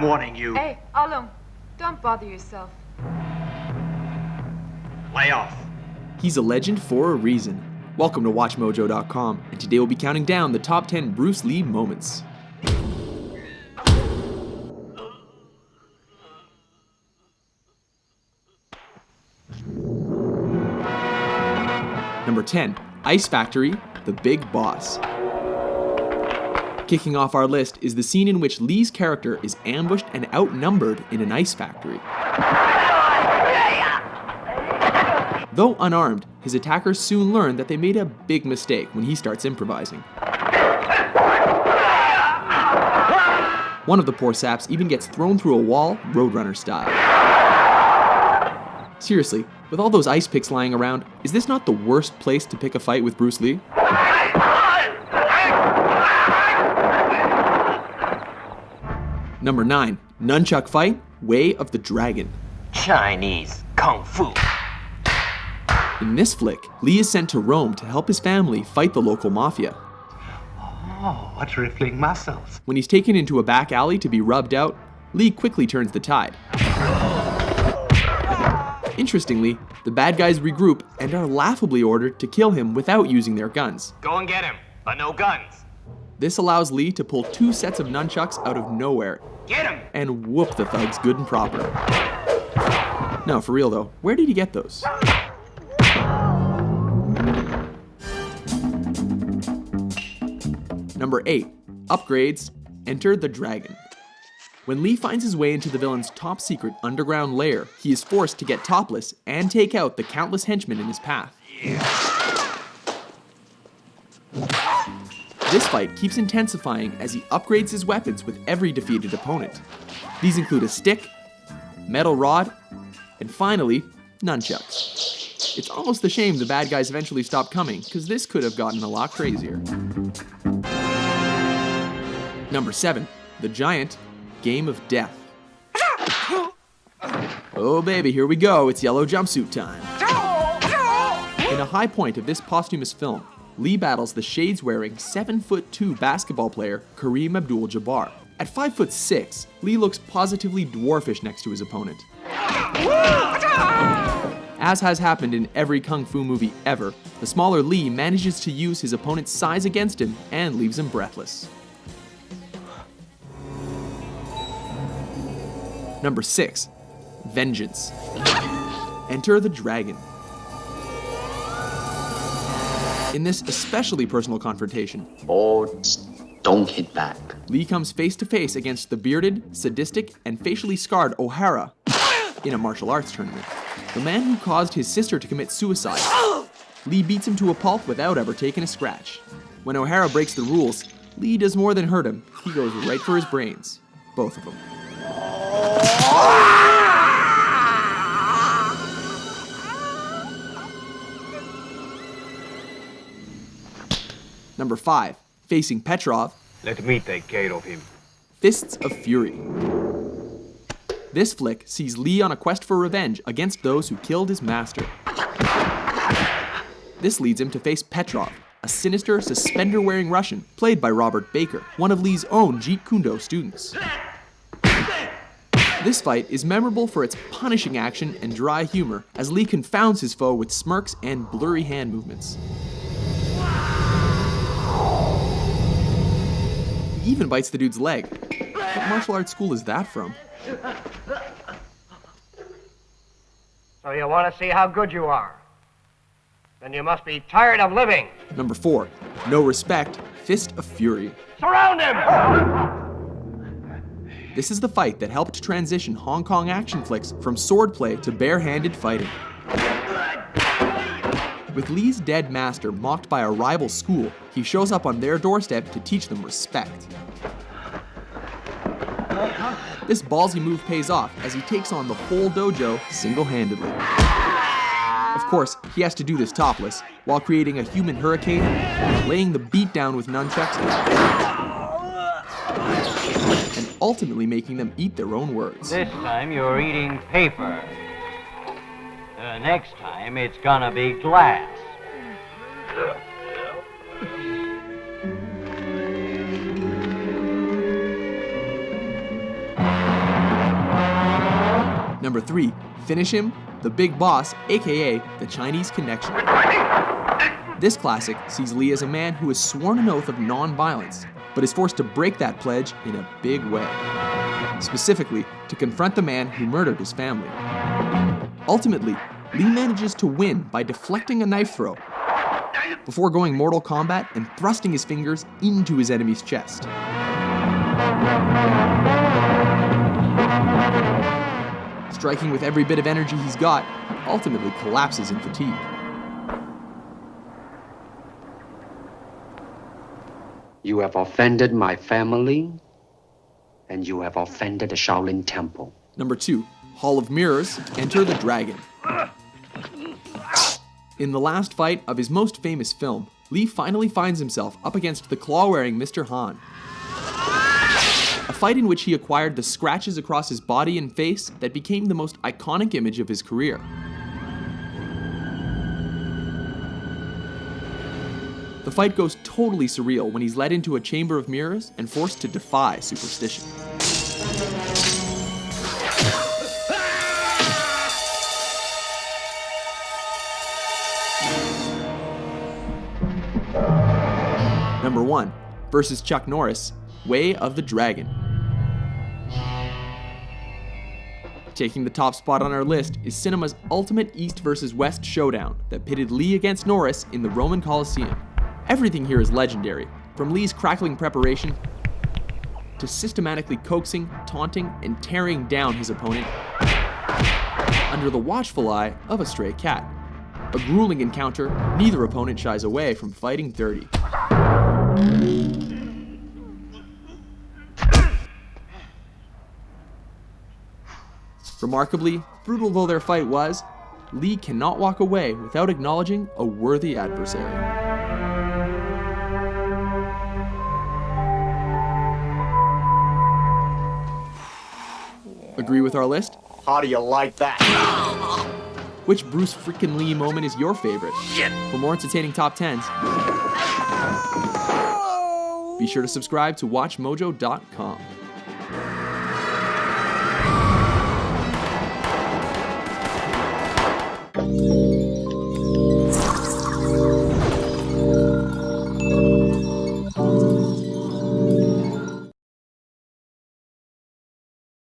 I'm warning you. Hey, Alum, don't bother yourself. Lay off. He's a legend for a reason. Welcome to WatchMojo.com, and today we'll be counting down the top 10 Bruce Lee moments. Number 10, Ice Factory, The Big Boss. Kicking off our list is the scene in which Lee's character is ambushed and outnumbered in an ice factory. Though unarmed, his attackers soon learn that they made a big mistake when he starts improvising. One of the poor saps even gets thrown through a wall, Roadrunner style. Seriously, with all those ice picks lying around, is this not the worst place to pick a fight with Bruce Lee? Number 9, Nunchuck Fight, Way of the Dragon. Chinese Kung Fu. In this flick, Lee is sent to Rome to help his family fight the local mafia. Oh, what rippling muscles. When he's taken into a back alley to be rubbed out, Lee quickly turns the tide. Interestingly, the bad guys regroup and are laughably ordered to kill him without using their guns. Go and get him, but no guns. This allows Lee to pull 2 sets of nunchucks out of nowhere Get him! and whoop the thugs good and proper. No, for real though, where did he get those? Number 8, Upgrades, Enter the Dragon. When Lee finds his way into the villain's top secret underground lair, he is forced to get topless and take out the countless henchmen in his path. This fight keeps intensifying as he upgrades his weapons with every defeated opponent. These include a stick, metal rod, and finally, nunchucks. It's almost a shame the bad guys eventually stopped coming, because this could have gotten a lot crazier. Number 7, The Giant, Game of Death. Oh baby, here we go, it's yellow jumpsuit time. In a high point of this posthumous film, Lee battles the shades-wearing 7'2" basketball player Kareem Abdul-Jabbar. At 5'6", Lee looks positively dwarfish next to his opponent. As has happened in every kung fu movie ever, the smaller Lee manages to use his opponent's size against him and leaves him breathless. Number 6, Vengeance. Enter the Dragon. In this especially personal confrontation, Boards don't hit back. Lee comes face to face against the bearded, sadistic, and facially scarred O'Hara in a martial arts tournament. The man who caused his sister to commit suicide. Lee beats him to a pulp without ever taking a scratch. When O'Hara breaks the rules, Lee does more than hurt him. He goes right for his brains. Both of them. Number 5, facing Petrov, Let me take care of him. Fists of Fury. This flick sees Lee on a quest for revenge against those who killed his master. This leads him to face Petrov, a sinister, suspender-wearing Russian played by Robert Baker, one of Lee's own Jeet Kune Do students. This fight is memorable for its punishing action and dry humor as Lee confounds his foe with smirks and blurry hand movements. He even bites the dude's leg. What martial arts school is that from? So you want to see how good you are? Then you must be tired of living. Number 4, No Respect, Fist of Fury. Surround him! This is the fight that helped transition Hong Kong action flicks from swordplay to bare-handed fighting. With Lee's dead master mocked by a rival school, he shows up on their doorstep to teach them respect. This ballsy move pays off as he takes on the whole dojo single-handedly. Of course, he has to do this topless, while creating a human hurricane, laying the beat down with nunchucks, and ultimately making them eat their own words. This time you're eating paper. Next time it's gonna be glass. Number 3, finish him, the big boss, aka the Chinese Connection. This classic sees Lee as a man who has sworn an oath of non-violence, but is forced to break that pledge in a big way. Specifically, to confront the man who murdered his family. Ultimately, Lee manages to win by deflecting a knife throw, before going Mortal Kombat and thrusting his fingers into his enemy's chest. Striking with every bit of energy he's got, he ultimately collapses in fatigue. You have offended my family, and you have offended the Shaolin Temple. Number 2, Hall of Mirrors, Enter the Dragon. In the last fight of his most famous film, Lee finally finds himself up against the claw-wearing Mr. Han. A fight in which he acquired the scratches across his body and face that became the most iconic image of his career. The fight goes totally surreal when he's led into a chamber of mirrors and forced to defy superstition. Number 1, versus Chuck Norris, Way of the Dragon. Taking the top spot on our list is cinema's ultimate East versus West showdown that pitted Lee against Norris in the Roman Colosseum. Everything here is legendary, from Lee's crackling preparation to systematically coaxing, taunting, and tearing down his opponent under the watchful eye of a stray cat. A grueling encounter, neither opponent shies away from fighting dirty. Remarkably, brutal though their fight was, Lee cannot walk away without acknowledging a worthy adversary. Agree with our list? How do you like that? Which Bruce freaking Lee moment is your favorite? For more entertaining top 10s, be sure to subscribe to WatchMojo.com.